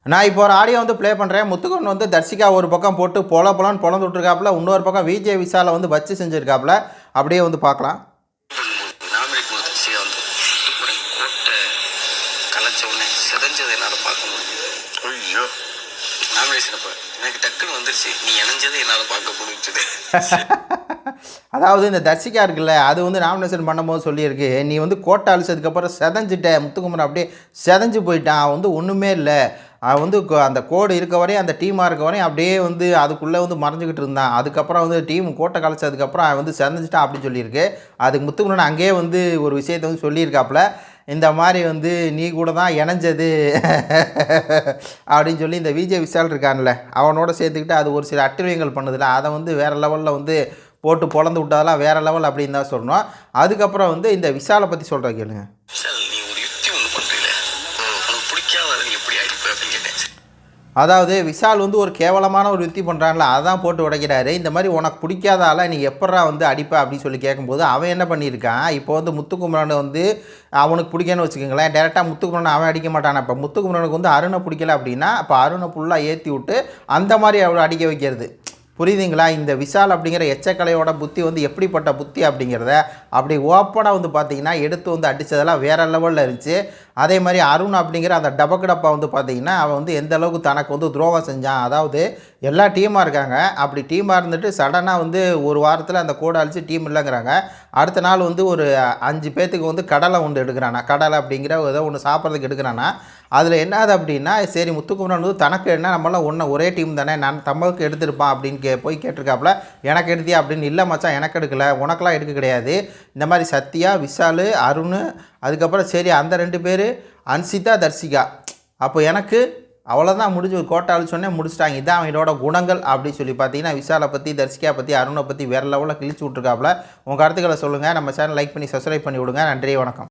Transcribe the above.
நான் இப்போ ஒரு ஆடியோ வந்து ப்ளே பண்ணுறேன். முத்துக்குமரன் வந்து தர்சிகா ஒரு பக்கம் போட்டு பொலன்னு பொளந்து விட்டுருக்காப்புல, இன்னொரு பக்கம் விஜய் விஷாலை வந்து வச்சு செஞ்சுருக்காப்புல. அப்படியே வந்து பார்க்கலாம். அதாவது இந்த தர்சிகா இருக்குல்ல, அது வந்து நாமினேஷன் பண்ணும்போது சொல்லியிருக்கு, நீ வந்து கோட்டை அழிச்சதுக்கப்புறம் செதஞ்சிட்ட, முத்துக்குமரன் அப்படியே செதஞ்சு போயிட்டான், அவன் வந்து ஒன்றுமே இல்லை, அவன் வந்து அந்த கோடு இருக்க வரையும் அந்த டீமாக இருக்க வரையும் அப்படியே வந்து அதுக்குள்ளே வந்து மறைஞ்சிக்கிட்டு இருந்தான், அதுக்கப்புறம் வந்து டீம் கோட்டை கலைச்சதுக்கப்புறம் அவன் வந்து செதஞ்சிட்டான் அப்படின்னு சொல்லியிருக்கு. அதுக்கு முத்துக்குமரன் அங்கேயே வந்து ஒரு விஷயத்தை வந்து சொல்லியிருக்காப்புல, இந்த மாதிரி வந்து நீ கூட தான் இணைஞ்சது அப்படின்னு சொல்லி இந்த விஜய் விஷால் இருக்கான்ல, அவனோட சேர்த்துக்கிட்டு அது ஒரு சில அட்டுழியங்கள் பண்ணுதில்ல, அதை வந்து வேறு லெவலில் வந்து போட்டு பொழந்து விட்டதெல்லாம் வேறு லெவல் அப்படின்னு தான் சொல்லணும். அதுக்கப்புறம் வந்து இந்த விஷாலை பற்றி சொல்கிற கேளுங்க. அதாவது விஷால் வந்து ஒரு கேவலமான ஒரு யுத்தி பண்ணுறான்ல, அதான் போட்டு உடைக்கிறாரு. இந்த மாதிரி உனக்கு பிடிக்காதால நீ எப்பட்றா வந்து அடிப்ப அப்படின்னு சொல்லி கேட்கும்போது அவன் என்ன பண்ணியிருக்கான், இப்போ வந்து முத்துக்குமரன் வந்து அவனுக்கு பிடிக்கன்னு வச்சுக்கோங்களேன், டேரெக்டாக முத்துக்குமரன் அவன் அடிக்க மாட்டான். இப்போ முத்துக்குமரனுக்கு வந்து அருணை பிடிக்கல அப்படின்னா அப்போ அருணை ஃபுல்லாக ஏற்றி விட்டு அந்த மாதிரி அவரை அடிக்க வைக்கிறது. புரியுதுங்களா? இந்த விஷால் அப்படிங்கிற எச்சக்கலையோட புத்தி வந்து எப்படிப்பட்ட புத்தி அப்படிங்கிறத அப்படி ஓப்பனாக வந்து பார்த்திங்கன்னா எடுத்து வந்து அடித்ததெல்லாம் வேறு லெவலில் இருந்துச்சு. அதே மாதிரி அருண் அப்படிங்கிற அந்த டப்பா வந்து பார்த்திங்கன்னா அவன் வந்து எந்த அளவுக்கு தனக்கு வந்து துரோகம் செஞ்சான். அதாவது எல்லா டீமாக இருக்காங்க, அப்படி டீமாக இருந்துட்டு சடனாக வந்து ஒரு வாரத்தில் அந்த கோடை அழித்து டீம் இல்லைங்கிறாங்க. அடுத்த நாள் வந்து ஒரு 5 பேர்த்துக்கு வந்து கடலை ஒன்று எடுக்கிறானா, கடலை அப்படிங்கிற ஏதோ ஒன்று சாப்பிட்றதுக்கு எடுக்கிறானா. அதில் என்னது அப்படின்னா, சரி முத்துக்குமரன் வந்து தனக்கு என்ன நம்மளாம் ஒரே டீம் தானே, நான் தமிழுக்கு எடுத்திருப்பான் அப்படின்னு போய் கேட்டிருக்காப்புல. எனக்கு எடுத்தியா அப்படின்னு, இல்லை மச்சான் எனக்கு எடுக்கலை, உனக்கெலாம் எடுக்க கிடையாது, இந்த மாதிரி சத்யா, விஷால், அருண், அதுக்கப்புறம் சரி அந்த 2 பேர் அன்சிதா, தர்சிகா, அப்போ எனக்கு அவ்வளோதான் முடிஞ்சு ஒரு கோட்டை அழிச்சோன்னே முடிச்சிட்டாங்க, இதான் அவங்களோட குணங்கள் அப்படின்னு சொல்லி பார்த்தீங்கன்னா விஷாலை பற்றி, தர்சிகா பற்றி, அருணை பற்றி வேறு லெவலில் கிழிச்சு விட்ருக்காப்புல. உங்கள் கருத்துக்களை சொல்லுங்கள். நம்ம சேனல் லைக் பண்ணி சப்ஸ்கிரைப் பண்ணி விடுங்க. நன்றி, வணக்கம்.